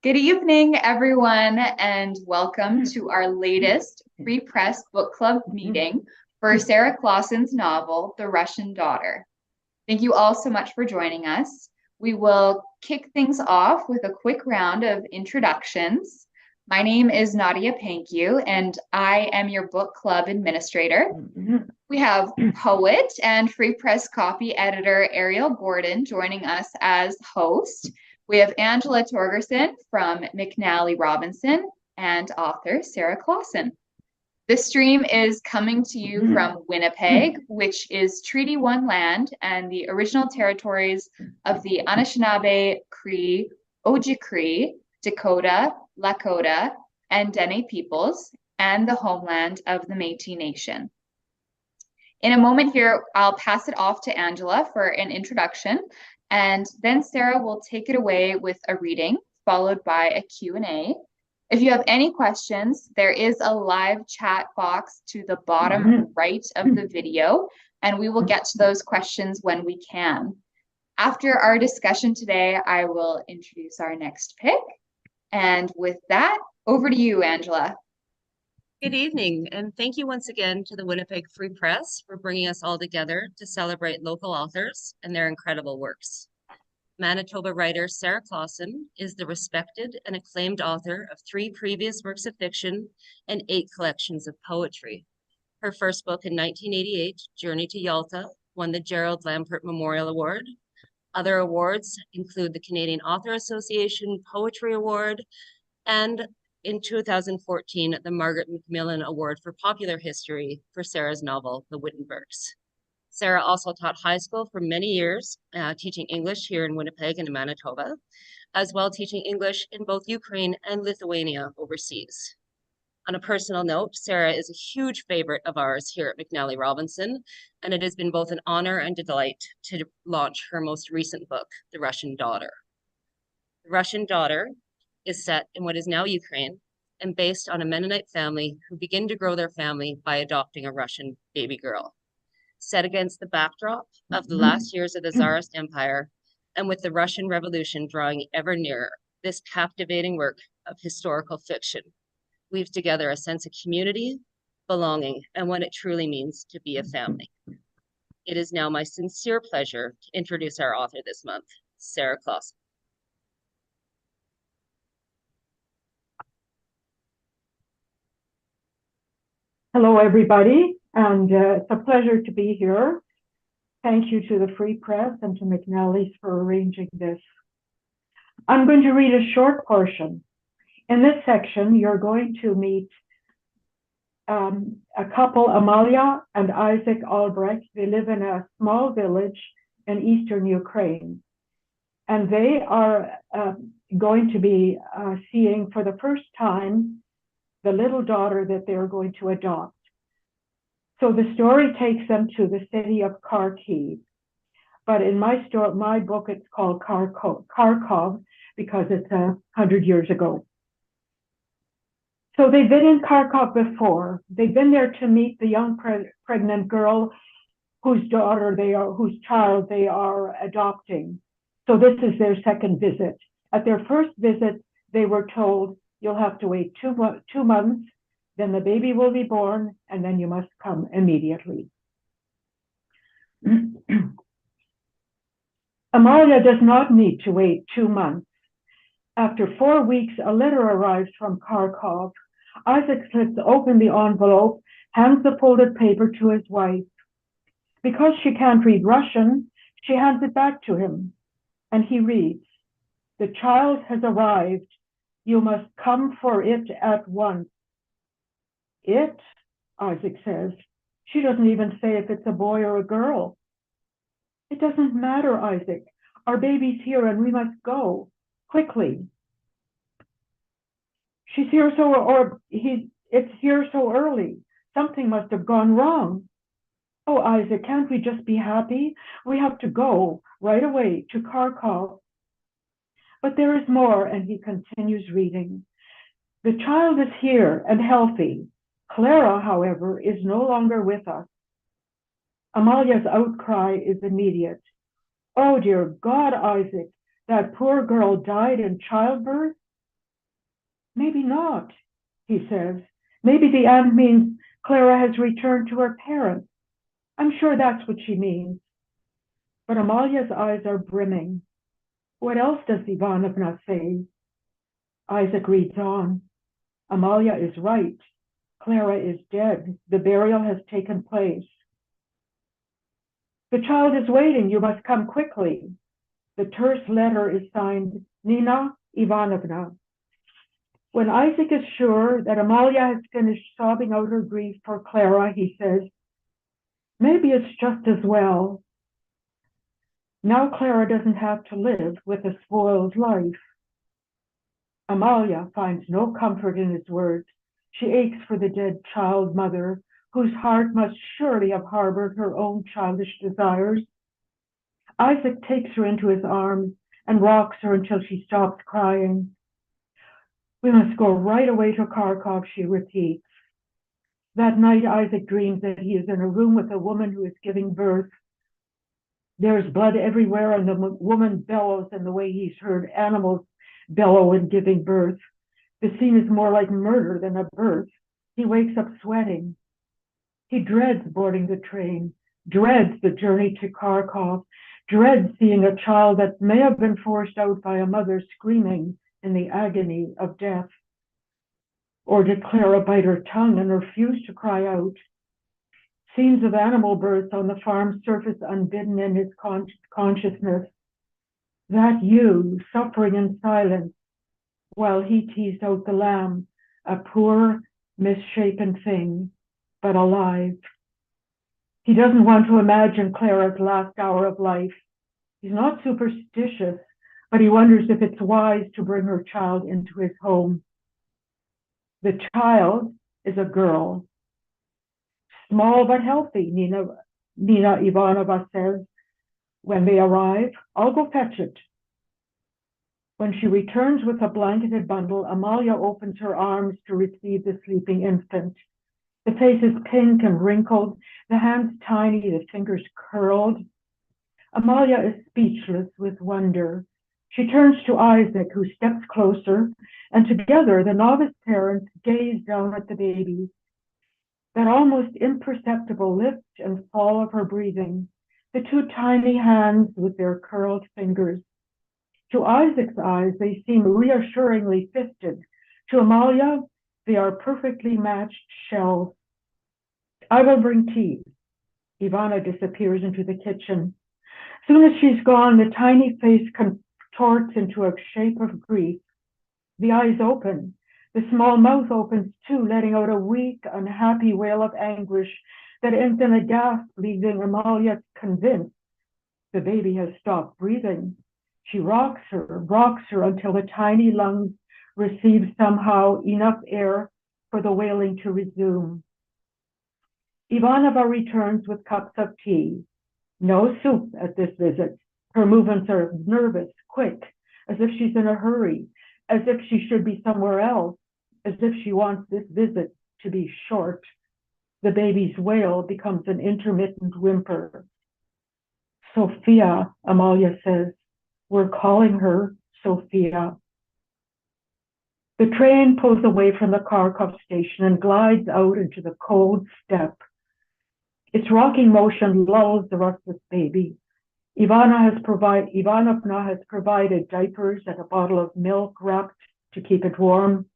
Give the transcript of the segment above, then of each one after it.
Good evening, everyone, and welcome to our latest Free Press Book Club meeting for Sarah Klassen's novel, The Russian Daughter. Thank you all so much for joining us. We will kick things off with a quick round of introductions. My name is Nadya Pankiw, and I am your book club administrator. We have poet and Free Press copy editor Ariel Gordon joining us as host. We have Angela Torgerson from McNally Robinson and author Sarah Klassen. This stream is coming to you from Winnipeg, which is Treaty 1 land and the original territories of the Anishinaabe, Cree, Ojibwe, Dakota, Lakota, and Dene peoples, and the homeland of the Métis Nation. In a moment here, I'll pass it off to Angela for an introduction, and then Sarah will take it away with a reading, followed by a Q&A. If you have any questions, there is a live chat box to the bottom right of the video, and we will get to those questions when we can. After our discussion today, I will introduce our next pick. And with that, over to you, Angela. Good evening, and thank you once again to the Winnipeg Free Press for bringing us all together to celebrate local authors and their incredible works. Manitoba writer Sarah Klassen is the respected and acclaimed author of 3 previous works of fiction and 8 collections of poetry. Her first book in 1988, Journey to Yalta, won the Gerald Lampert Memorial Award. Other awards include the Canadian Author Association Poetry Award and in 2014, the Margaret Macmillan Award for Popular History for Sarah's novel, The Wittenbergs. Sarah also taught high school for many years, teaching English here in Winnipeg and in Manitoba, as well teaching English in both Ukraine and Lithuania overseas. On a personal note, Sarah is a huge favorite of ours here at McNally Robinson, and it has been both an honor and a delight to launch her most recent book, The Russian Daughter. The Russian Daughter is set in what is now Ukraine and based on a Mennonite family who begin to grow their family by adopting a Russian baby girl. Set against the backdrop of the last years of the Tsarist Empire and with the Russian Revolution drawing ever nearer, this captivating work of historical fiction weaves together a sense of community, belonging, and what it truly means to be a family. It is now my sincere pleasure to introduce our author this month, Sarah Klassen. Hello, everybody, and it's a pleasure to be here. Thank you to the Free Press and to McNally's for arranging this. I'm going to read a short portion. In this section, you're going to meet a couple, Amalia and Isaac Albrecht. They live in a small village in eastern Ukraine, and they are going to be seeing for the first time the little daughter that they're going to adopt. So the story takes them to the city of Kharkiv. But in my book, it's called Kharkov because it's 100 years ago. So they've been in Kharkov before. They've been there to meet the young pregnant girl whose child they are adopting. So this is their second visit. At their first visit, they were told, you'll have to wait 2 months, then the baby will be born, and then you must come immediately. Amalia does not need to wait 2 months. After 4 weeks, a letter arrives from Kharkov. Isaac slips open the envelope, hands the folded paper to his wife. Because she can't read Russian, she hands it back to him, and he reads, "The child has arrived. You must come for it at once." It, Isaac says. She doesn't even say if it's a boy or a girl. "It doesn't matter, Isaac. Our baby's here and we must go. Quickly." "It's here so early. Something must have gone wrong." "Oh, Isaac, can't we just be happy? We have to go right away to Kharkov." But there is more, and he continues reading. "The child is here and healthy. Clara, however, is no longer with us." Amalia's outcry is immediate. "Oh, dear God, Isaac, That poor girl died in childbirth? Maybe not, he says. Maybe the end means Clara has returned to her parents. I'm sure that's what she means. But Amalia's eyes are brimming. What else does Ivanovna say? Isaac reads on. Amalia is right. Clara is dead. The burial has taken place. The child is waiting. You must come quickly. The terse letter is signed Nina Ivanovna. When Isaac is sure that Amalia has finished sobbing out her grief for Clara, he says, maybe it's just as well. Now Clara doesn't have to live with a spoiled life. Amalia finds no comfort in his words. She aches for the dead child mother, whose heart must surely have harbored her own childish desires. Isaac takes her into his arms and rocks her until she stops crying. We must go right away to Kharkov, she repeats. That night, Isaac dreams that he is in a room with a woman who is giving birth. There's blood everywhere, and the woman bellows in the way he's heard animals bellow in giving birth. The scene is more like murder than a birth. He wakes up sweating. He dreads boarding the train, dreads the journey to Kharkov, dreads seeing a child that may have been forced out by a mother screaming in the agony of death. Or did Clara bite her tongue and refuse to cry out? Scenes of animal births on the farm surface unbidden in his consciousness. That ewe suffering in silence while he teased out the lamb, a poor, misshapen thing, but alive. He doesn't want to imagine Clara's last hour of life. He's not superstitious, but he wonders if it's wise to bring her child into his home. The child is a girl. Small but healthy, Nina Ivanova says. When they arrive, I'll go fetch it. When she returns with a blanketed bundle, Amalia opens her arms to receive the sleeping infant. The face is pink and wrinkled, the hands tiny, the fingers curled. Amalia is speechless with wonder. She turns to Isaac, who steps closer, and together the novice parents gaze down at the baby. That almost imperceptible lift and fall of her breathing, the two tiny hands with their curled fingers. To Isaac's eyes, they seem reassuringly fisted. To Amalia, they are perfectly matched shells. I will bring tea. Ivana disappears into the kitchen. Soon as she's gone, the tiny face contorts into a shape of grief. The eyes open. The small mouth opens too, letting out a weak, unhappy wail of anguish that ends in a gasp, leaving Amalia convinced the baby has stopped breathing. She rocks her until the tiny lungs receive somehow enough air for the wailing to resume. Ivanova returns with cups of tea. No soup at this visit. Her movements are nervous, quick, as if she's in a hurry, as if she should be somewhere else, as if she wants this visit to be short. The baby's wail becomes an intermittent whimper. Sophia, Amalia says. We're calling her Sophia. The train pulls away from the Kharkov station and glides out into the cold steppe. Its rocking motion lulls the restless baby. Ivanovna has provided diapers and a bottle of milk wrapped to keep it warm.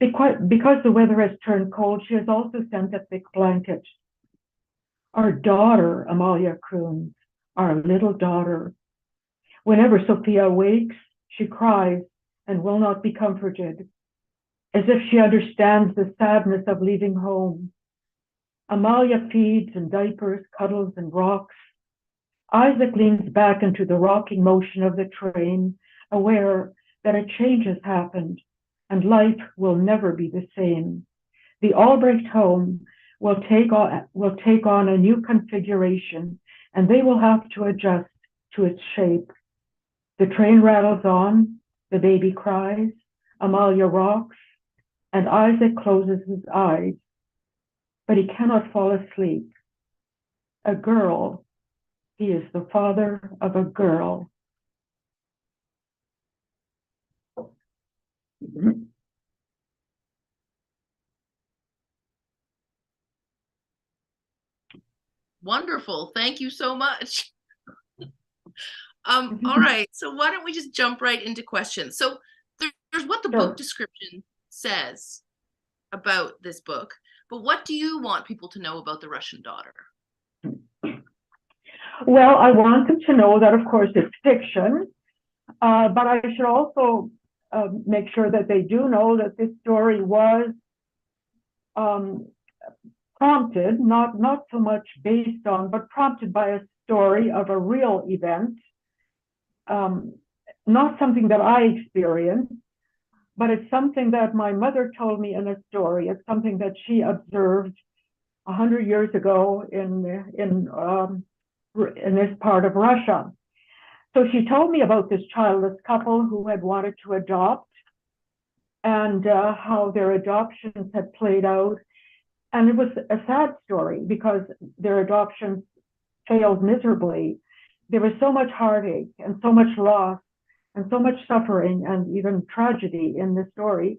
Because the weather has turned cold, she has also sent a thick blanket. Our daughter, Amalia croons, our little daughter. Whenever Sophia wakes, she cries and will not be comforted, as if she understands the sadness of leaving home. Amalia feeds and diapers, cuddles and rocks. Isaac leans back into the rocking motion of the train, aware that a change has happened and life will never be the same. The Albrecht home will take on a new configuration, and they will have to adjust to its shape. The train rattles on, the baby cries, Amalia rocks, and Isaac closes his eyes, but he cannot fall asleep. A girl. He is the father of a girl. Wonderful. Thank you so much. All right. So why don't we just jump right into questions? So there's what the book description says about this book, but what do you want people to know about The Russian Daughter? Well, I want them to know that, of course, it's fiction, but I should also make sure that they do know that this story was prompted, not so much based on, but prompted by a story of a real event, not something that I experienced, but it's something that my mother told me in a story. It's something that she observed 100 years ago in this part of Russia. So she told me about this childless couple who had wanted to adopt, and how their adoptions had played out. And it was a sad story because their adoptions failed miserably. There was so much heartache and so much loss and so much suffering and even tragedy in the story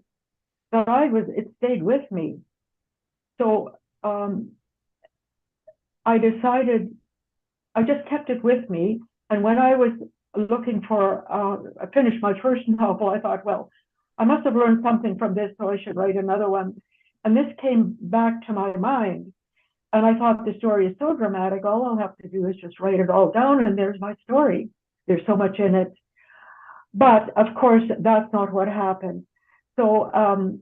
that it stayed with me. So I decided, I just kept it with me. And when I was looking for, I finished my first novel, I thought, well, I must have learned something from this, so I should write another one. And this came back to my mind. And I thought, the story is so dramatic, all I'll have to do is just write it all down, and there's my story. There's so much in it. But of course, that's not what happened. So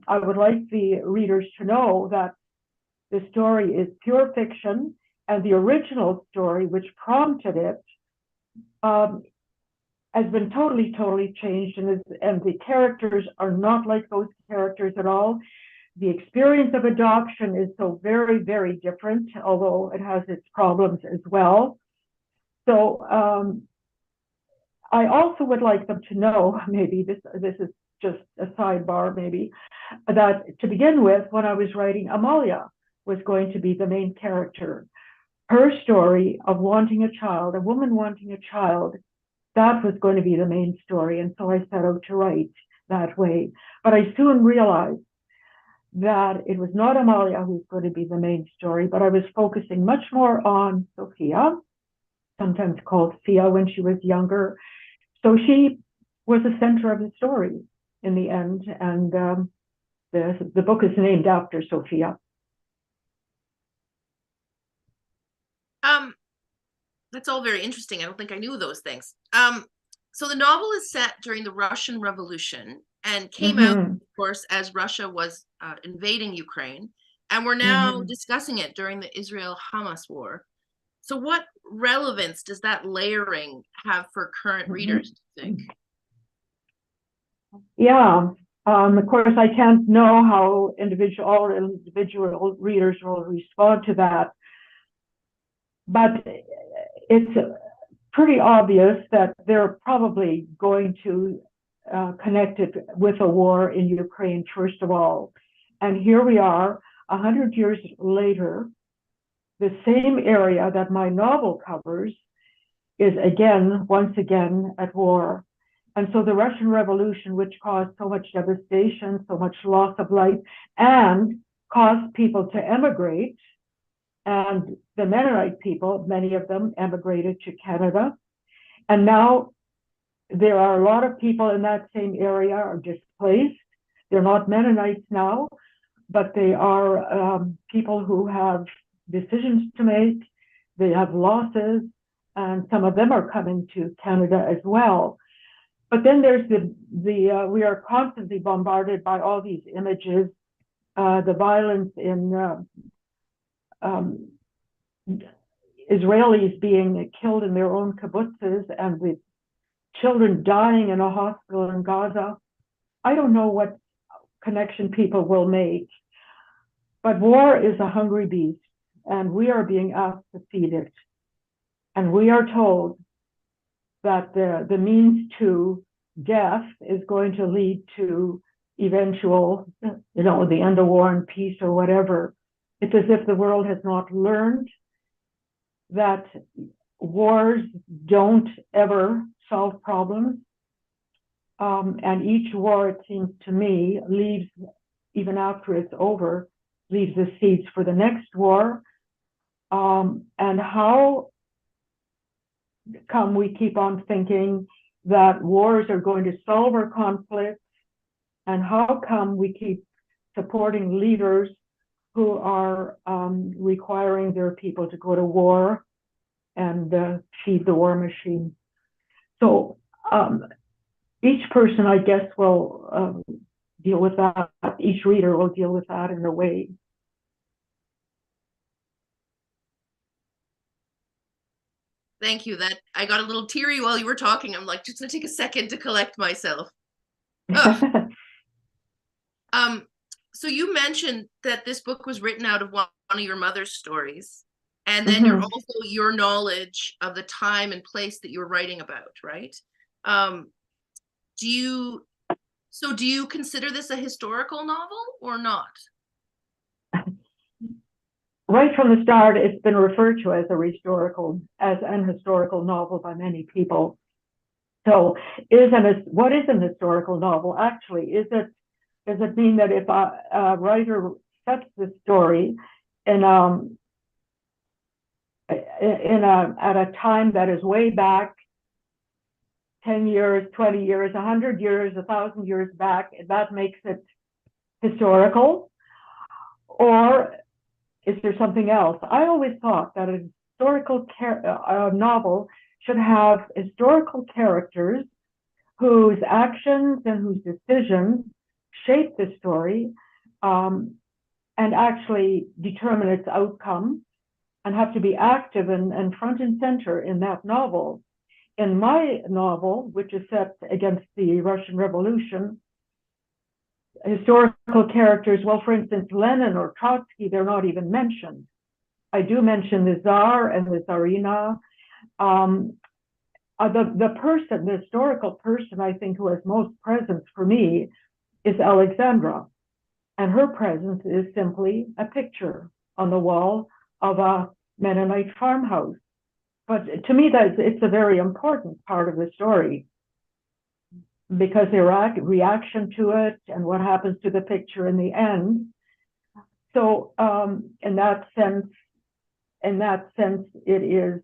I would like the readers to know that the story is pure fiction, and the original story, which prompted it, has been totally changed, and the characters are not like those characters at all. The experience of adoption is so very different, although it has its problems as well. So I also would like them to know, maybe this is just a sidebar maybe, that to begin with, when I was writing, Amalia was going to be the main character. Her story of wanting a child, a woman wanting a child, that was going to be the main story. And so I set out to write that way. But I soon realized that it was not Amalia who's going to be the main story, but I was focusing much more on Sophia, sometimes called Fia when she was younger. So she was the center of the story in the end, and the book is named after Sophia. That's all very interesting. I don't think I knew those things. So the novel is set during the Russian Revolution and came out, of course, as Russia was invading Ukraine. And we're now discussing it during the Israel-Hamas war. So what relevance does that layering have for current readers, do you think? Yeah, of course, I can't know how all individual readers will respond to that. But it's pretty obvious that they're probably going to connect it with a war in Ukraine, first of all. And here we are, 100 years later, the same area that my novel covers is once again at war. And so the Russian Revolution, which caused so much devastation, so much loss of life, and caused people to emigrate, and the Mennonite people, many of them emigrated to Canada. And now there are a lot of people in that same area are displaced. They're not Mennonites now, but they are people who have decisions to make. They have losses, and some of them are coming to Canada as well. But then there's we are constantly bombarded by all these images, the violence in Israelis being killed in their own kibbutzes, and the children dying in a hospital in Gaza. I don't know what connection people will make, but war is a hungry beast, and we are being asked to feed it. And we are told that the means to death is going to lead to eventual, the end of war and peace or whatever. It's as if the world has not learned that wars don't ever solve problems. And each war, it seems to me, leaves, even after it's over, leaves the seeds for the next war. And how come we keep on thinking that wars are going to solve our conflicts? And how come we keep supporting leaders who are requiring their people to go to war and feed the war machine? So each person, I guess, will deal with that. Each reader will deal with that in a way. Thank you. That I got a little teary while you were talking. I'm like, just gonna take a second to collect myself. So you mentioned that this book was written out of one of your mother's stories, and then you're also your knowledge of the time and place that you were writing about, right? Do you consider this a historical novel or not? Right from the start, it's been referred to as an historical novel by many people. So what is an historical novel? Actually, does it mean that if a writer sets the story at a time that is way back, 10 years, 20 years, 100 years, 1,000 years back, that makes it historical? Or is there something else? I always thought that a historical novel should have historical characters whose actions and whose decisions shape the story and actually determine its outcome and have to be active and front and center in that novel. In my novel, which is set against the Russian Revolution, historical characters, well, for instance, Lenin or Trotsky, they're not even mentioned. I do mention the Tsar and the Tsarina. The historical person, I think, who has most presence for me is Alexandra. And her presence is simply a picture on the wall of a Mennonite farmhouse. But to me, it's a very important part of the story, because the reaction to it and what happens to the picture in the end. So in that sense, it is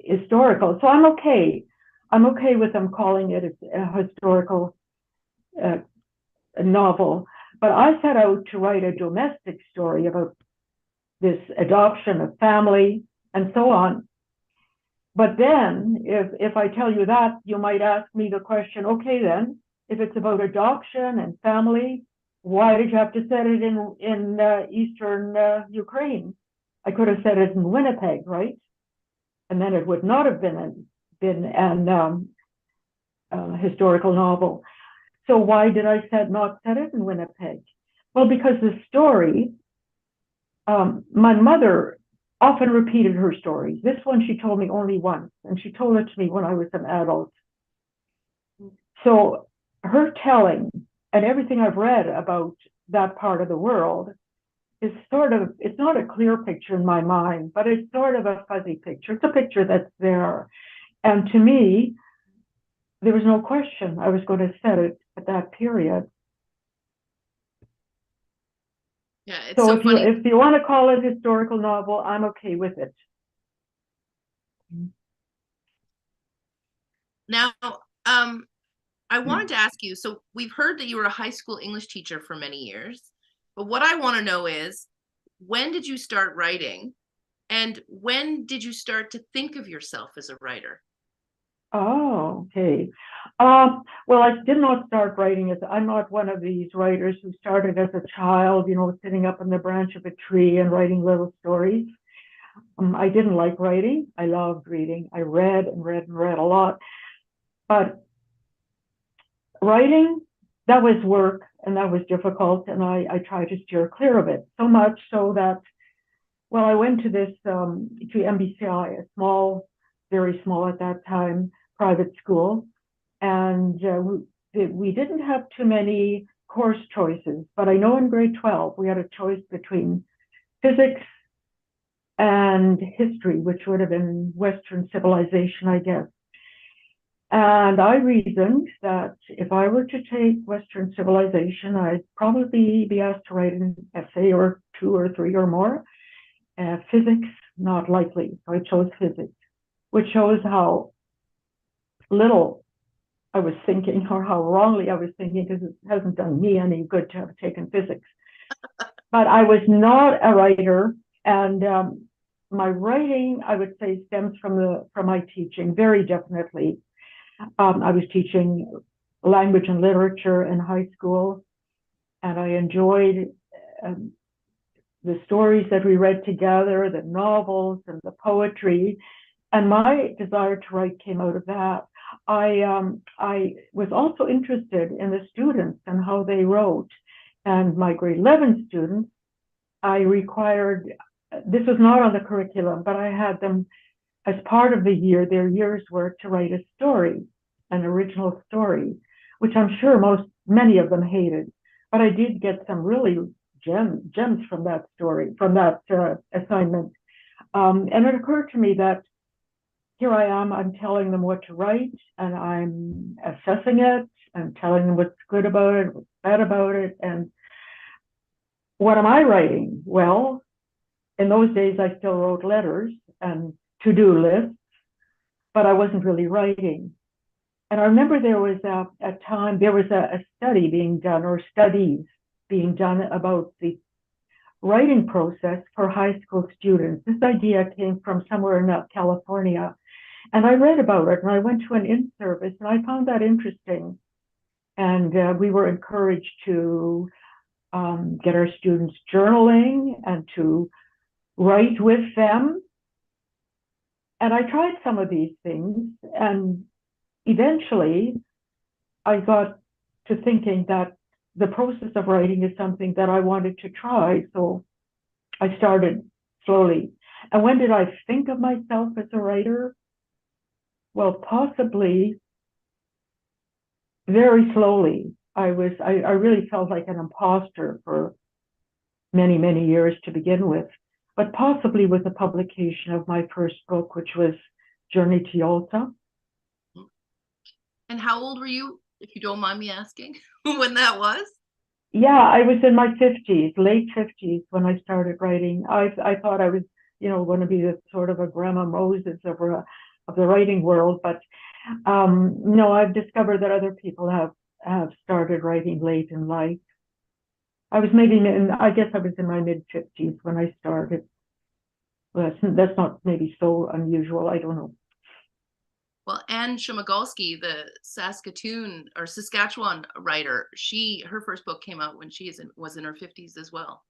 historical. So I'm okay with them calling it a historical novel. But I set out to write a domestic story about this adoption of family and so on. But then, if I tell you that, you might ask me the question, okay, then, if it's about adoption and family, why did you have to set it in eastern Ukraine? I could have set it in Winnipeg, right? And then it would not have been an historical novel. So why did I not set it in Winnipeg? Well, because the story, my mother often repeated her stories. This one she told me only once, and she told it to me when I was an adult. So her telling and everything I've read about that part of the world is it's not a clear picture in my mind, but it's sort of a fuzzy picture. It's a picture that's there. And to me, there was no question I was going to set it at that period. Yeah, it's so so funny. If you want to call it historical novel, I'm okay with it. Now, I wanted to ask you, so we've heard that you were a high school English teacher for many years, but what I want to know is, when did you start writing, and when did you start to think of yourself as a writer? Oh, okay. Well, I did not start writing I'm not one of these writers who started as a child, sitting up on the branch of a tree and writing little stories. I didn't like writing. I loved reading. I read and read and read a lot. But writing, that was work and that was difficult, and I tried to steer clear of it, so much so that, well, I went to this, to MBCI, a small, very small at that time, private school, and we didn't have too many course choices, but I know in grade 12 we had a choice between physics and history, which would have been Western civilization, I guess. And I reasoned that if I were to take Western civilization, I'd probably be asked to write an essay or two or three or more. Physics, not likely. So I chose physics, which shows how little I was thinking, or how wrongly I was thinking, because it hasn't done me any good to have taken physics. But I was not a writer, and my writing, I would say, stems from my teaching, very definitely. I was teaching language and literature in high school, and I enjoyed the stories that we read together, the novels and the poetry, and my desire to write came out of that. I was also interested in the students and how they wrote, and my grade 11 students, I required, this was not on the curriculum, but I had them as part of the year, their year's work, to write a story, an original story, which I'm sure many of them hated. But I did get some really gems from that story, from that assignment. And it occurred to me that here I am, I'm telling them what to write, and I'm assessing it, and telling them what's good about it, what's bad about it, and what am I writing? Well, in those days, I still wrote letters and to-do lists, but I wasn't really writing. And I remember there was a study being done, or studies being done, about the writing process for high school students. This idea came from somewhere in California. And I read about it, and I went to an in-service, and I found that interesting. And we were encouraged to get our students journaling and to write with them. And I tried some of these things, and eventually I got to thinking that the process of writing is something that I wanted to try. So I started slowly. And when did I think of myself as a writer? Well, possibly very slowly. I really felt like an imposter for many, many years to begin with, but possibly with the publication of my first book, which was Journey to Yalta. And how old were you, if you don't mind me asking, when that was? Yeah, I was in my 50s, late 50s, when I started writing. I thought I was, going to be the sort of a Grandma Moses of the writing world, but no, I've discovered that other people have started writing late in life. I was I guess I was in my mid-50s when I started. Well, that's not maybe so unusual. I don't know. Well, Anne Shumagalski, the Saskatchewan writer, her first book came out when she was in her 50s as well.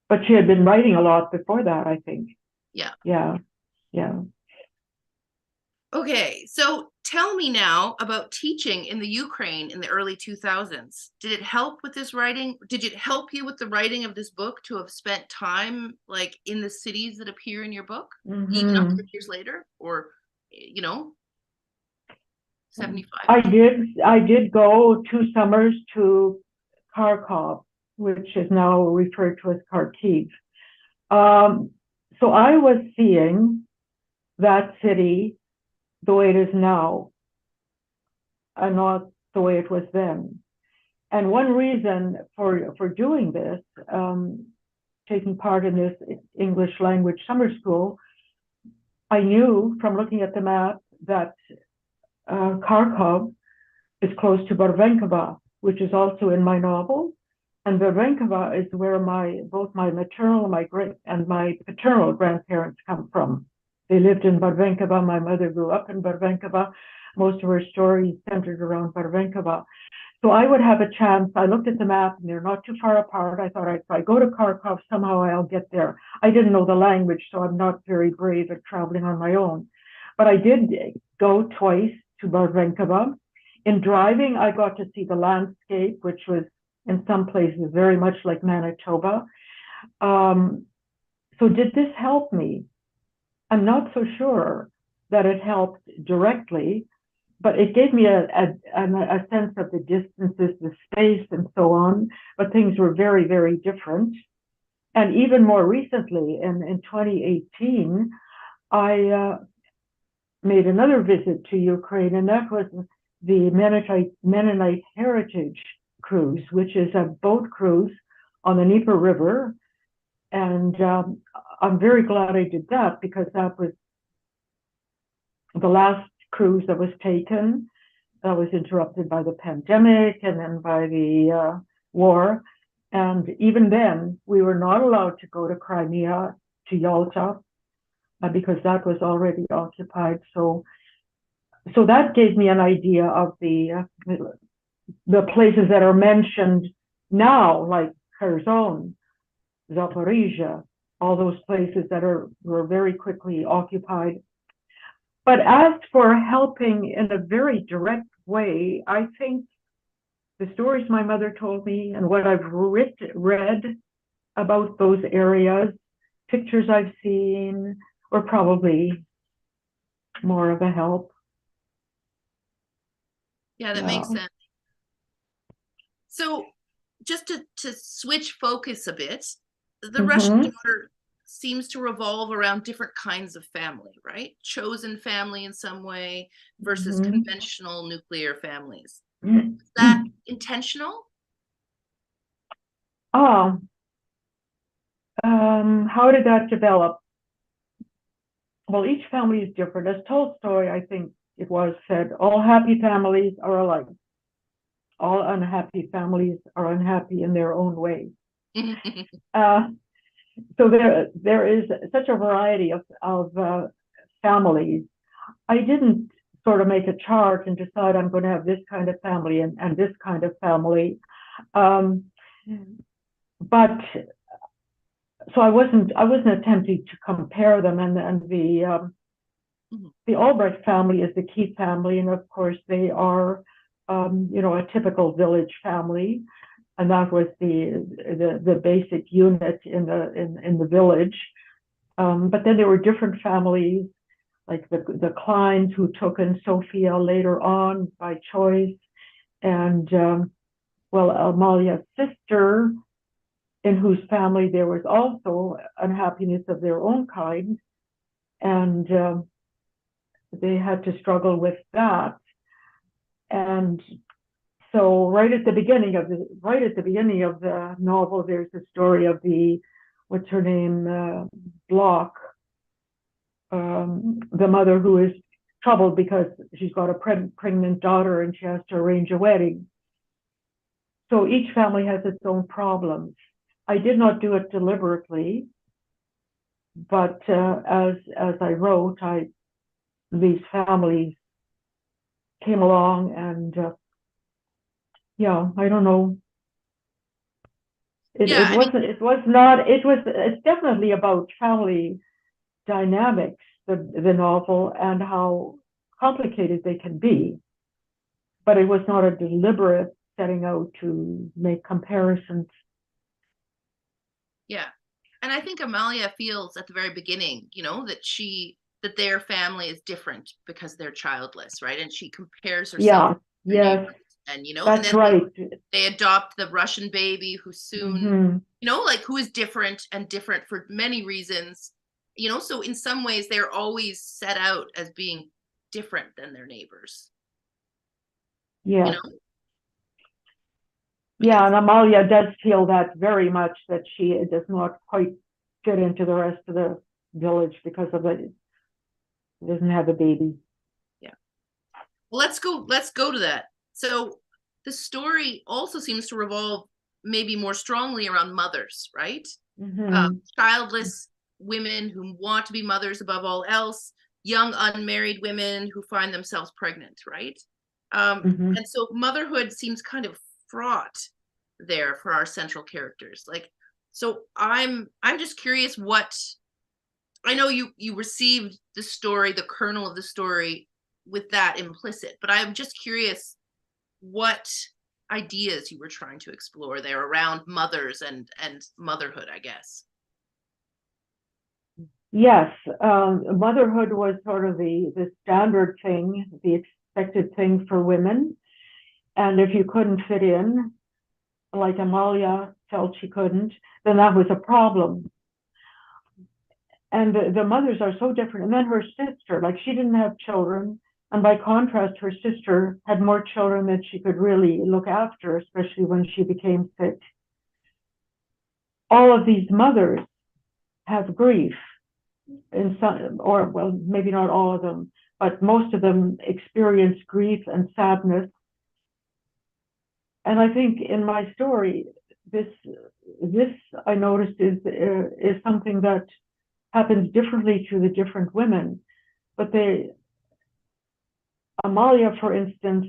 But she had been writing a lot before that, I think. Yeah. Yeah. Okay, so tell me now about teaching in the Ukraine in the early 2000s. Did it help with this writing? Did it help you with the writing of this book to have spent time like in the cities that appear in your book, even 100 years later, or 75? I did go 2 summers to Kharkov, which is now referred to as Kharkiv. So I was seeing that city the way it is now, and not the way it was then. And one reason for doing this, taking part in this English language summer school, I knew from looking at the map that Kharkov is close to Barvenkova, which is also in my novel. And Barvenkova is where both my maternal and my paternal grandparents come from. They lived in Barvenkova. My mother grew up in Barvenkova. Most of her stories centered around Barvenkova. So I would have a chance. I looked at the map, and they're not too far apart. I thought if I go to Kharkov, somehow I'll get there. I didn't know the language, so I'm not very brave at traveling on my own. But I did go twice to Barvenkova. In driving, I got to see the landscape, which was in some places very much like Manitoba. So did this help me? I'm not so sure that it helped directly, but it gave me a sense of the distances, the space, and so on. But things were very, very different. And even more recently, in 2018, I made another visit to Ukraine, and that was the Mennonite Heritage Cruise, which is a boat cruise on the Dnieper River. And I'm very glad I did that, because that was the last cruise that was taken. That was interrupted by the pandemic and then by the war. And even then, we were not allowed to go to Crimea, to Yalta, because that was already occupied. So that gave me an idea of the places that are mentioned now, like Kherson, Zaporizhia, all those places that were very quickly occupied. But as for helping in a very direct way, I think the stories my mother told me and what I've read about those areas, pictures I've seen, were probably more of a help. Yeah, that makes sense. So just to switch focus a bit, the Russian daughter seems to revolve around different kinds of family, right? Chosen family in some way versus conventional nuclear families. Is that intentional? How did that develop? Well, each family is different. As Tolstoy, I think it was, said, all happy families are alike. All unhappy families are unhappy in their own way. So there is such a variety of families. I didn't sort of make a chart and decide I'm going to have this kind of family and this kind of family. But so I wasn't attempting to compare them, and the Albrecht family is the key family, and of course they are a typical village family, and that was the basic unit in the village. But then there were different families, like the Kleins, who took in Sophia later on by choice, and Amalia's sister, in whose family there was also unhappiness of their own kind, and they had to struggle with that. And so right at the beginning of the novel, there's a story of what's her name, Bloch, the mother who is troubled because she's got a pregnant daughter and she has to arrange a wedding. So each family has its own problems. I did not do it deliberately, but as I wrote, these families came along, and I don't know. It's definitely about family dynamics, the novel, and how complicated they can be. But it was not a deliberate setting out to make comparisons. Yeah. And I think Amalia feels at the very beginning, that their family is different because they're childless, right? And she compares herself. Yes. And that's and then right. They adopt the Russian baby who soon, who is different for many reasons. So in some ways they're always set out as being different than their neighbors. Yeah. Yeah, and Amalia does feel that very much, that she does not quite fit into the rest of the village because of it. Doesn't have a baby. Yeah. Well, let's go to that. So the story also seems to revolve maybe more strongly around mothers, right? Childless women who want to be mothers above all else, young unmarried women who find themselves pregnant, right? And so motherhood seems kind of fraught there for our central characters. So I'm just curious what, I know you received the story, the kernel of the story, with that implicit, but I'm just curious what ideas you were trying to explore there around mothers and motherhood, I guess. Yes, motherhood was sort of the standard thing, the expected thing for women. And if you couldn't fit in, like Amalia felt she couldn't, then that was a problem. and the mothers are so different. And then her sister, like she didn't have children, and by contrast, her sister had more children that she could really look after, especially when she became sick. All of these mothers have grief in some, or well, maybe not all of them, but most of them experience grief and sadness. And I think in my story, this I noticed is something that happens differently to the different women. But Amalia, for instance,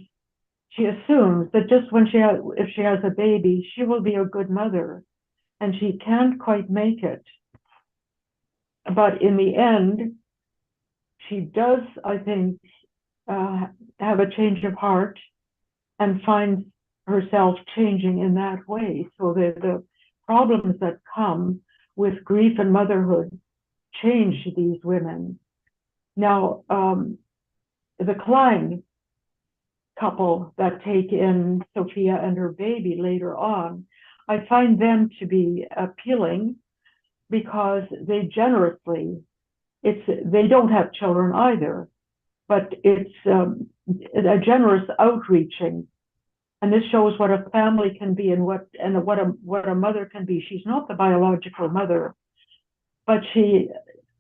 she assumes that just when if she has a baby, she will be a good mother, and she can't quite make it. But in the end, she does, I think, have a change of heart and finds herself changing in that way. So the problems that come with grief and motherhood change these women. Now, the Klein couple that take in Sophia and her baby later on, I find them to be appealing because they generously, they don't have children either, but it's a generous outreaching. And this shows what a family can be and what a mother can be. She's not the biological mother, but she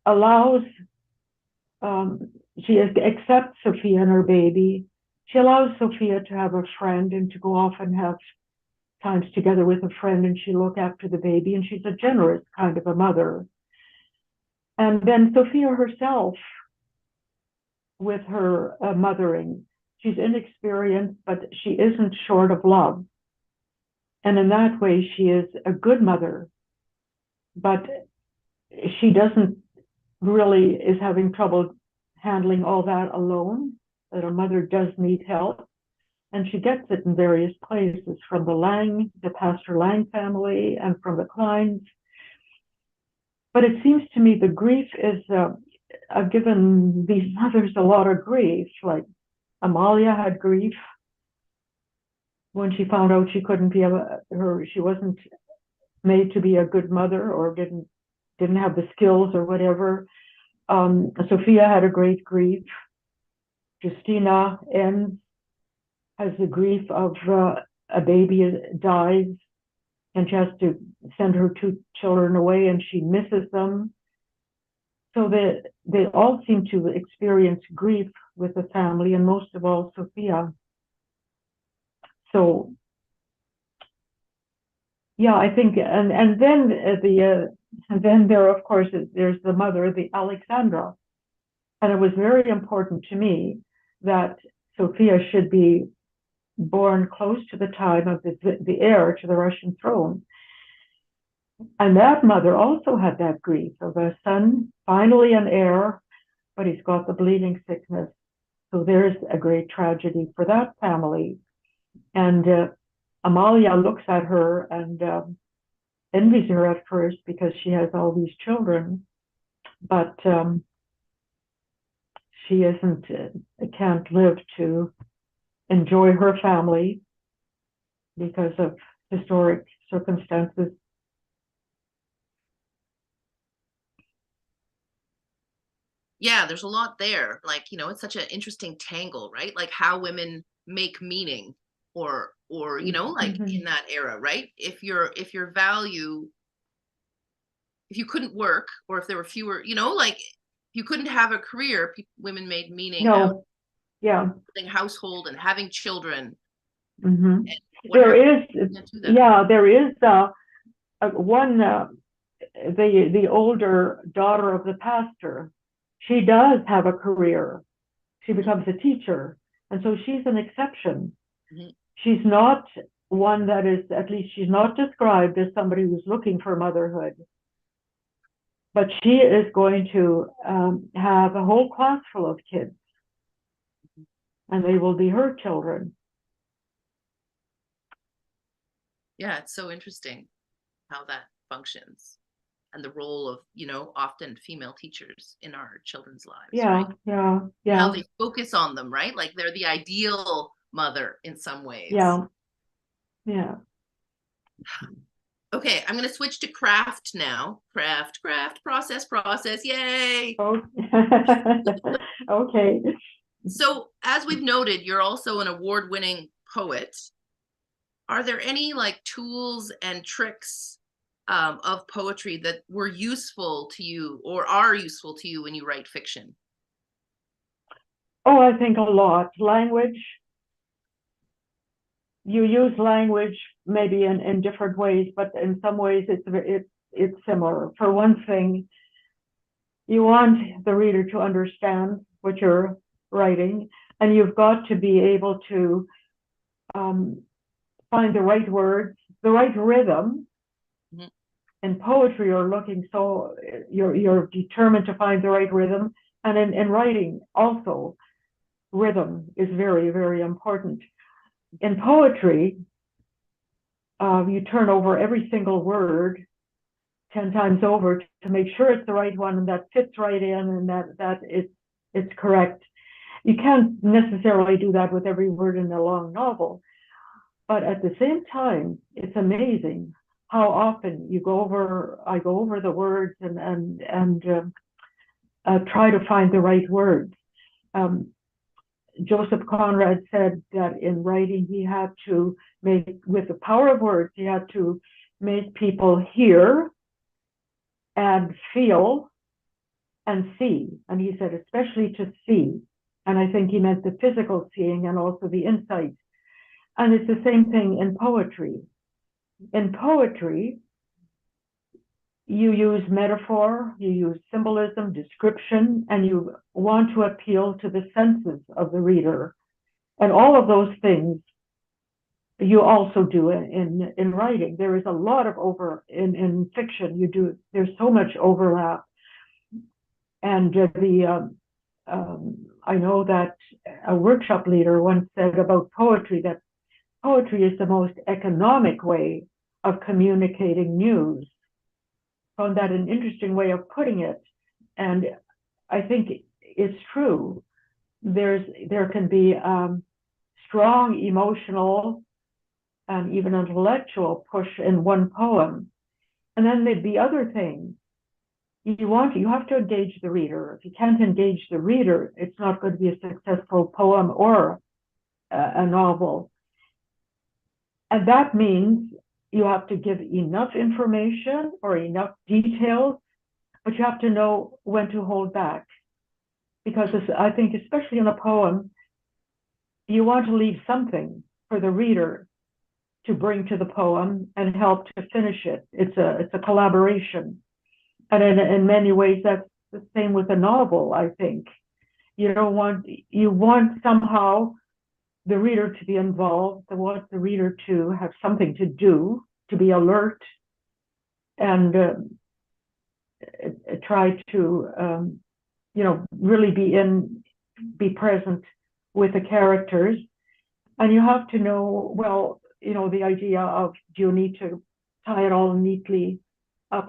allows, she accepts Sophia and her baby. She allows Sophia to have a friend and to go off and have times together with a friend, and she look after the baby, and she's a generous kind of a mother. And then Sophia herself, with her mothering, she's inexperienced, but she isn't short of love. And in that way, she is a good mother, but she doesn't really is having trouble handling all that alone, that a mother does need help. And she gets it in various places, from the Pastor Lang family, and from the Kleins. But it seems to me the grief is, I've given these mothers a lot of grief. Like Amalia had grief when she found out she couldn't be she wasn't made to be a good mother, or didn't have the skills or whatever. Sophia had a great grief. Justina has the grief of a baby dies, and she has to send her 2 children away, and she misses them. So they all seem to experience grief with the family, and most of all Sophia. So yeah, I think, and then there, of course, there's the mother, the Alexandra, and it was very important to me that Sophia should be born close to the time of the heir to the Russian throne. And that mother also had that grief of a son, finally an heir, but he's got the bleeding sickness. So there's a great tragedy for that family. And Amalia looks at her and envies her at first because she has all these children, but she can't live to enjoy her family because of historic circumstances. Yeah, there's a lot there. Like, it's such an interesting tangle, right? Like how women make meaning, or like in that era, right? If your value, if you couldn't work, or if there were fewer, like you couldn't have a career, women made meaning out of building household and having children. And there is one, the older daughter of the pastor. She does have a career. She becomes a teacher, and so she's an exception. She's not one that is, at least she's not described as somebody who's looking for motherhood. But she is going to have a whole class full of kids, and they will be her children. Yeah, it's so interesting how that functions, and the role of, often female teachers in our children's lives. Yeah, right? yeah. How they focus on them, right? Like they're the ideal mother in some ways. Yeah. Okay, I'm going to switch to craft now. Craft, process, yay. Oh. Okay. So as we've noted, you're also an award-winning poet. Are there any like tools and tricks of poetry that were useful to you or are useful to you when you write fiction? Oh, I think a lot. Language. You use language maybe in different ways, but in some ways it's similar. For one thing, you want the reader to understand what you're writing, and you've got to be able to find the right words, the right rhythm. Mhm. In poetry, you're determined to find the right rhythm, and in writing also, rhythm is very, very important. In poetry, you turn over every single word 10 times over to make sure it's the right one and that fits right in and that it's correct. You can't necessarily do that with every word in a long novel, but at the same time, it's amazing how often I go over the words and try to find the right words. Joseph Conrad said that in writing, he had to with the power of words, he had to make people hear and feel and see. And he said, especially to see. And I think he meant the physical seeing and also the insight. And it's the same thing in poetry. In poetry, you use metaphor, you use symbolism, description, and you want to appeal to the senses of the reader. And all of those things you also do in writing. There is a lot of in fiction. There's so much overlap. And I know that a workshop leader once said about poetry that poetry is the most economic way of communicating news. Found that an interesting way of putting it, and I think it's true. There can be strong emotional and even intellectual push in one poem, and then there'd be other things. You have to engage the reader. If you can't engage the reader, it's not going to be a successful poem or a novel. And that means you have to give enough information or enough details, but you have to know when to hold back. Because I think, especially in a poem, you want to leave something for the reader to bring to the poem and help to finish it. It's a collaboration. And in many ways, that's the same with a novel, I think. You want somehow the reader to be involved, you want the reader to have something to do, to be alert, and try to, really be present with the characters. And you have to know, well, the idea of, do you need to tie it all neatly at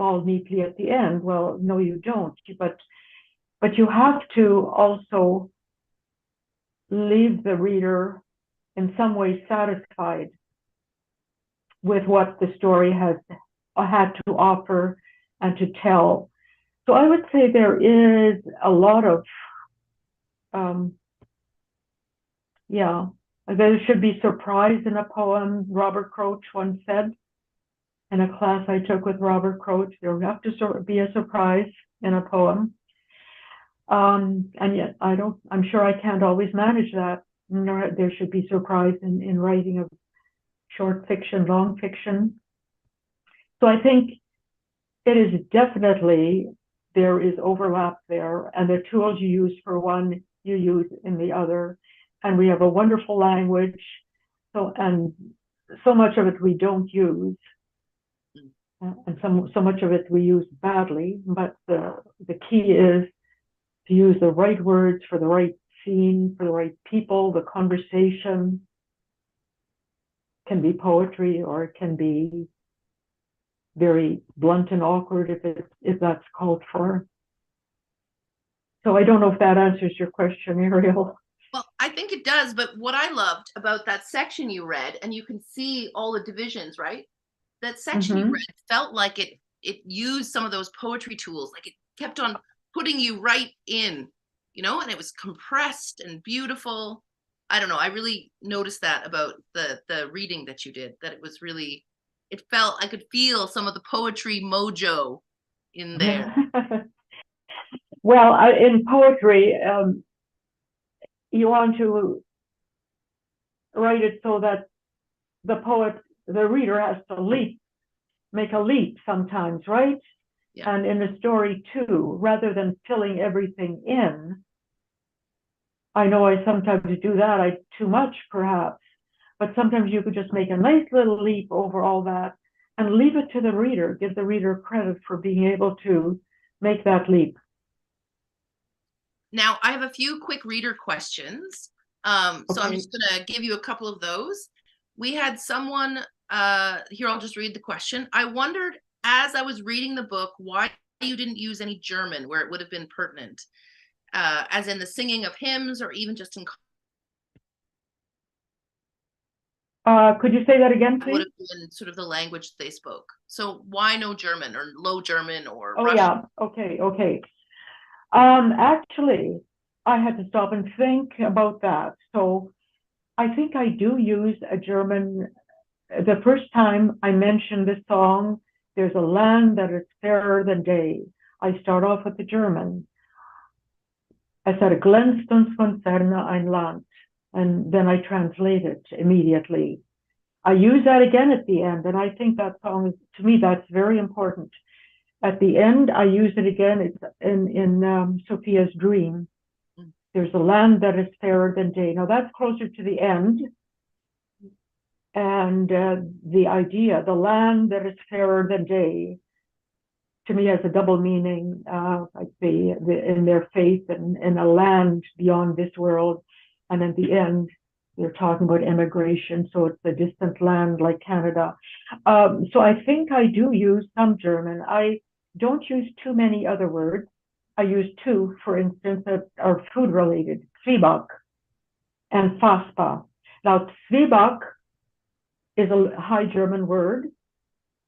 the end? Well, no, you don't. But you have to also leave the reader in some way satisfied with what the story has had to offer and to tell. So I would say there is a lot of, there should be surprise in a poem, Robert Croach once said. In a class I took with Robert Croach, there would have to be a surprise in a poem. And yet I'm sure I can't always manage that. There should be surprise in writing of short fiction, long fiction. So I think it is definitely, there is overlap there, and the tools you use for one, you use in the other. And we have a wonderful language, and so much of it we don't use, and so much of it we use badly. But the key is to use the right words for the right scene, for the right people. The conversation can be poetry, or it can be very blunt and awkward if that's called for. So I don't know if that answers your question, Ariel. Well, I think it does, but what I loved about that section you read, and you can see all the divisions, right? that section you Mhm. read felt like it used some of those poetry tools, like it kept on putting you right in, and it was compressed and beautiful. I don't know, I really noticed that about the reading that you did, that it was really, it felt, I could feel some of the poetry mojo in there. Well, in poetry, you want to write it so that the reader has to make a leap sometimes, right? Yeah. And in a story too, rather than filling everything in. I know I sometimes do that, too much perhaps, but sometimes you could just make a nice little leap over all that and leave it to the reader, give the reader credit for being able to make that leap. Now, I have a few quick reader questions. So I'm Okay. just going to give you a couple of those. We had someone, here, I'll just read the question. I wondered, as I was reading the book, why you didn't use any German where it would have been pertinent, as in the singing of hymns or even just in. Could you say that again, That would please? have been sort of the language they spoke. So why no German or Low German or Oh, Russian? yeah. Okay. Actually, I had to stop and think about that. So I think I do use a German. The first time I mentioned this song, "There's a land that is fairer than day," I start off with the German. I said, "Glänzt uns von ferne ein Land," and then I translate it immediately. I use that again at the end, and I think that song, to me, that's very important. At the end, I use it again. It's in Sophia's Dream. "There's a land that is fairer than day." Now that's closer to the end. And the idea, the land that is fairer than day, to me has a double meaning, like in their faith and in a land beyond this world. And at the end, they're talking about immigration, so it's a distant land like Canada. So I think I do use some German. I don't use too many other words. I use two, for instance, that are food related: Zwieback and Faspa. Now, Zwieback is a High German word,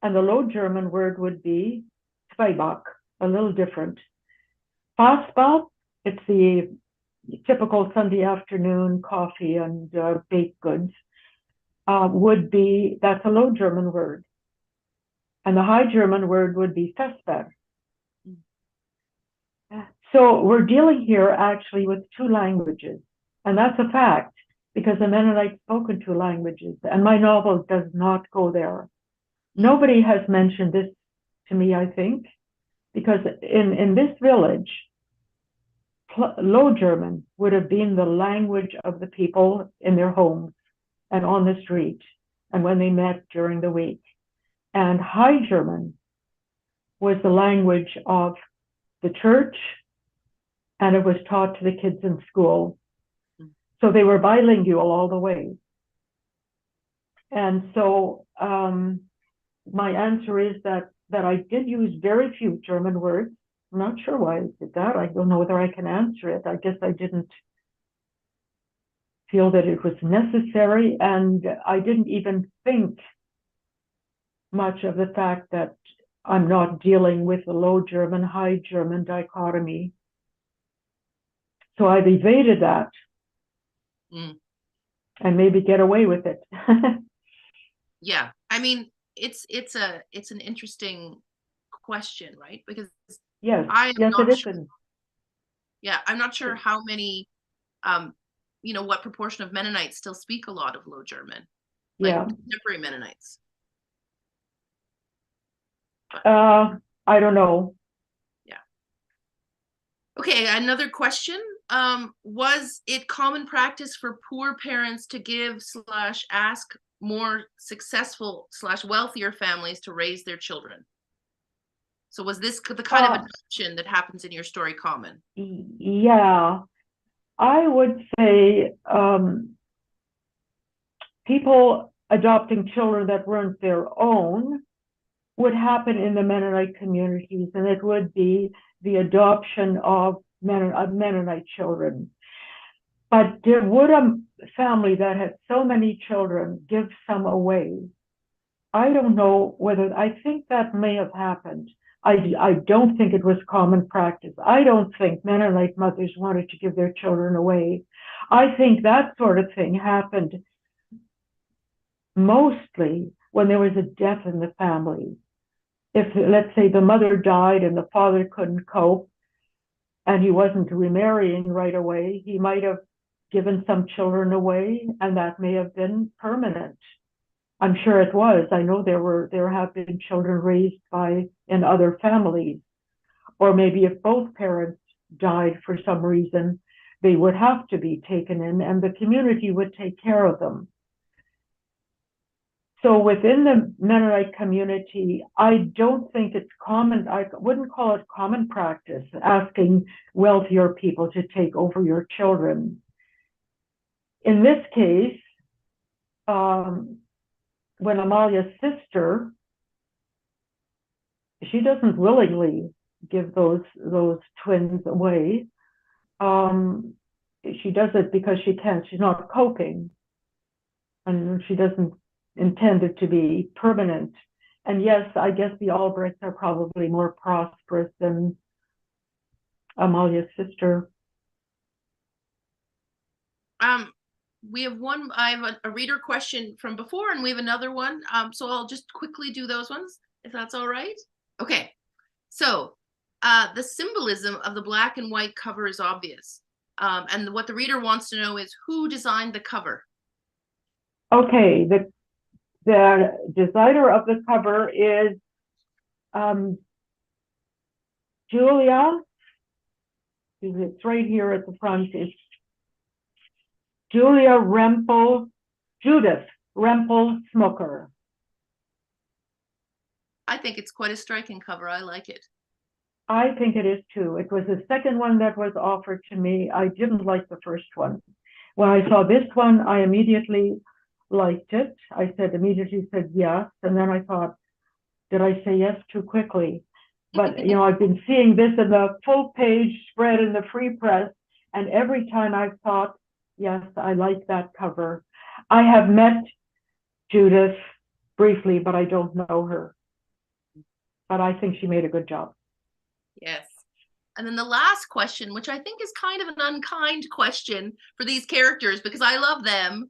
and the Low German word would be Zwieback, a little different. Faspa, it's the typical Sunday afternoon coffee and baked goods, that's a Low German word. And the High German word would be Vesper. So we're dealing here actually with two languages, and that's a fact, because the Mennonites spoke in two languages, and my novel does not go there. Nobody has mentioned this to me, I think, because in this village, Low German would have been the language of the people in their homes and on the street and when they met during the week. And High German was the language of the church, and it was taught to the kids in school. So they were bilingual all the way. And so my answer is that I did use very few German words. I'm not sure why I did that. I don't know whether I can answer it. I guess I didn't feel that it was necessary, and I didn't even think much of the fact that I'm not dealing with the Low German, High German dichotomy. So I've evaded that and maybe get away with it. Yeah, I mean, it's an interesting question, right? Because Yes, I am yes, not it is. sure. Yeah, I'm not sure how many, what proportion of Mennonites still speak a lot of Low German, like Yeah. contemporary Mennonites. I don't know. Yeah. Okay, another question. Was it common practice for poor parents to give / ask more successful / wealthier families to raise their children? So was this the kind of adoption that happens in your story common? Yeah, I would say people adopting children that weren't their own would happen in the Mennonite communities, and it would be the adoption of Mennonite children. But would a family that had so many children give some away? I don't know whether, I think that may have happened. I don't think it was common practice. I don't think Mennonite mothers wanted to give their children away. I think that sort of thing happened mostly when there was a death in the family. If, let's say, the mother died and the father couldn't cope and he wasn't remarrying right away, he might have given some children away, and that may have been permanent. I'm sure it was. I know there have been children raised in other families, or maybe if both parents died for some reason, they would have to be taken in, and the community would take care of them. So within the Mennonite community, I don't think it's common. I wouldn't call it common practice asking wealthier people to take over your children. In this case, when Amalia's sister, she doesn't willingly give those twins away. She does it because she can't. She's not coping, and she doesn't intend it to be permanent. And yes, I guess the Albrechts are probably more prosperous than Amalia's sister. We have one, I have a reader question from before, and we have another one. So I'll just quickly do those ones, if that's all right. Okay, so the symbolism of the black and white cover is obvious. And what the reader wants to know is who designed the cover? Okay, the designer of the cover is Julia. It's right here at the front. It's Judith Rempel Smucker. I think it's quite a striking cover. I like it. I think it is too. It was the second one that was offered to me. I didn't like the first one. When I saw this one, I immediately liked it. I immediately said yes. And then I thought, did I say yes too quickly? But, I've been seeing this in the full page spread in the Free Press. And every time I've thought, yes, I like that cover. I have met Judith briefly, but I don't know her. But I think she made a good job. Yes. And then the last question, which I think is kind of an unkind question for these characters because I love them.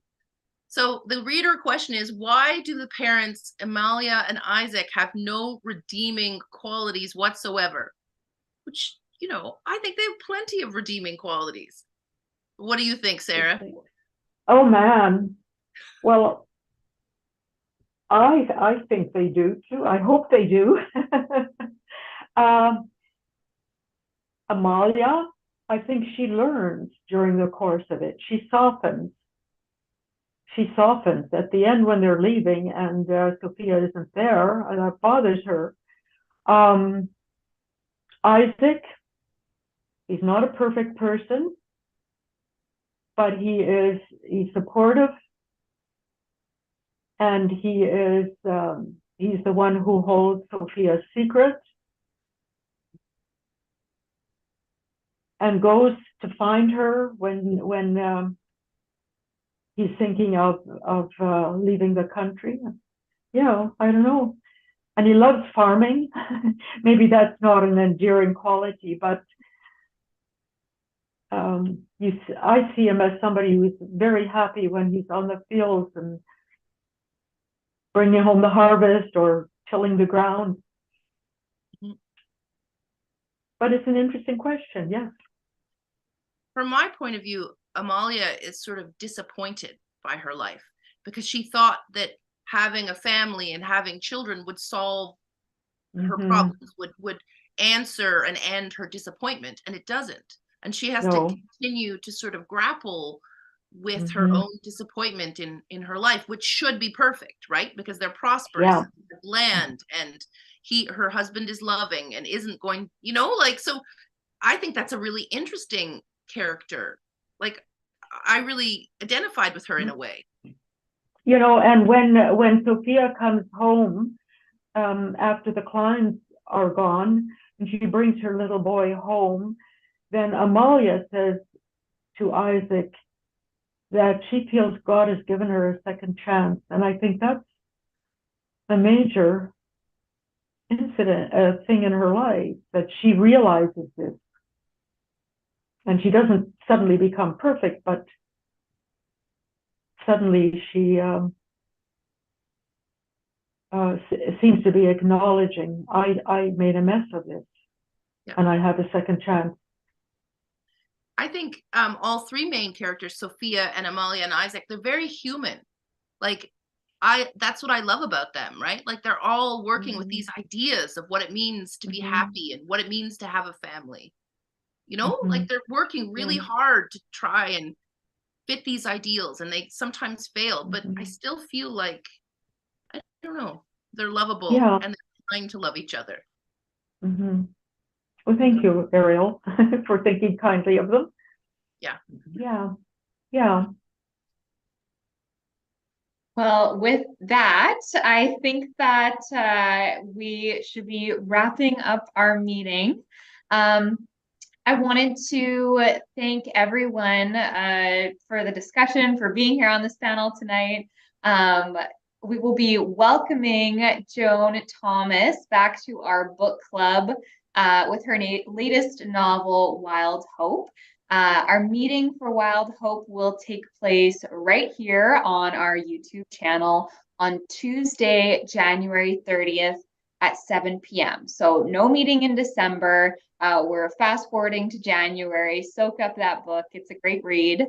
So the reader question is, why do the parents, Amalia and Isaac, have no redeeming qualities whatsoever? Which, I think they have plenty of redeeming qualities. What do you think, Sarah? Oh, man. Well, I think they do, too. I hope they do. Amalia, I think she learns during the course of it. She softens. At the end when they're leaving and Sophia isn't there, and that bothers her. Isaac, he's not a perfect person, but he's supportive, and he's the one who holds Sophia's secret and goes to find her when he's thinking of leaving the country. I don't know. And he loves farming. Maybe that's not an endearing quality, but I see him as somebody who's very happy when he's on the fields and bringing home the harvest or tilling the ground. Mm-hmm. But it's an interesting question, yes. From my point of view, Amalia is sort of disappointed by her life because she thought that having a family and having children would solve her problems, would answer and end her disappointment, and it doesn't. And she has to continue to sort of grapple with her own disappointment in her life, which should be perfect, right? Because they're prosperous, have land, and her husband is loving and isn't going, so I think that's a really interesting character. Like, I really identified with her in a way. And when Sophia comes home after the Kleins are gone, and she brings her little boy home, then Amalia says to Isaac that she feels God has given her a second chance. And I think a major incident, a thing in her life that she realizes this. And she doesn't suddenly become perfect, but suddenly she seems to be acknowledging, I made a mess of this, Yeah. and I have a second chance. I think all three main characters, Sophia and Amalia and Isaac, they're very human. Like, that's what I love about them, right? Like, they're all working with these ideas of what it means to be happy and what it means to have a family. You know, like they're working really hard to try and fit these ideals, and they sometimes fail, but I still feel like, I don't know, they're lovable and they're trying to love each other. Well, thank you, Ariel, for thinking kindly of them. Yeah. Well, with that, I think that we should be wrapping up our meeting. I wanted to thank everyone for the discussion, for being here on this panel tonight. We will be welcoming Joan Thomas back to our book club with her latest novel, Wild Hope. Our meeting for Wild Hope will take place right here on our YouTube channel on Tuesday, January 30th at 7 p.m. So no meeting in December. We're fast forwarding to January. Soak up that book. It's a great read.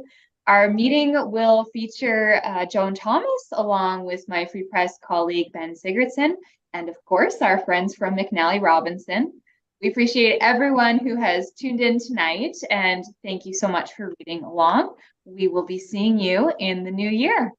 Our meeting will feature Joan Thomas along with my Free Press colleague, Ben Sigurdsson, and of course, our friends from McNally Robinson. We appreciate everyone who has tuned in tonight, and thank you so much for reading along. We will be seeing you in the new year.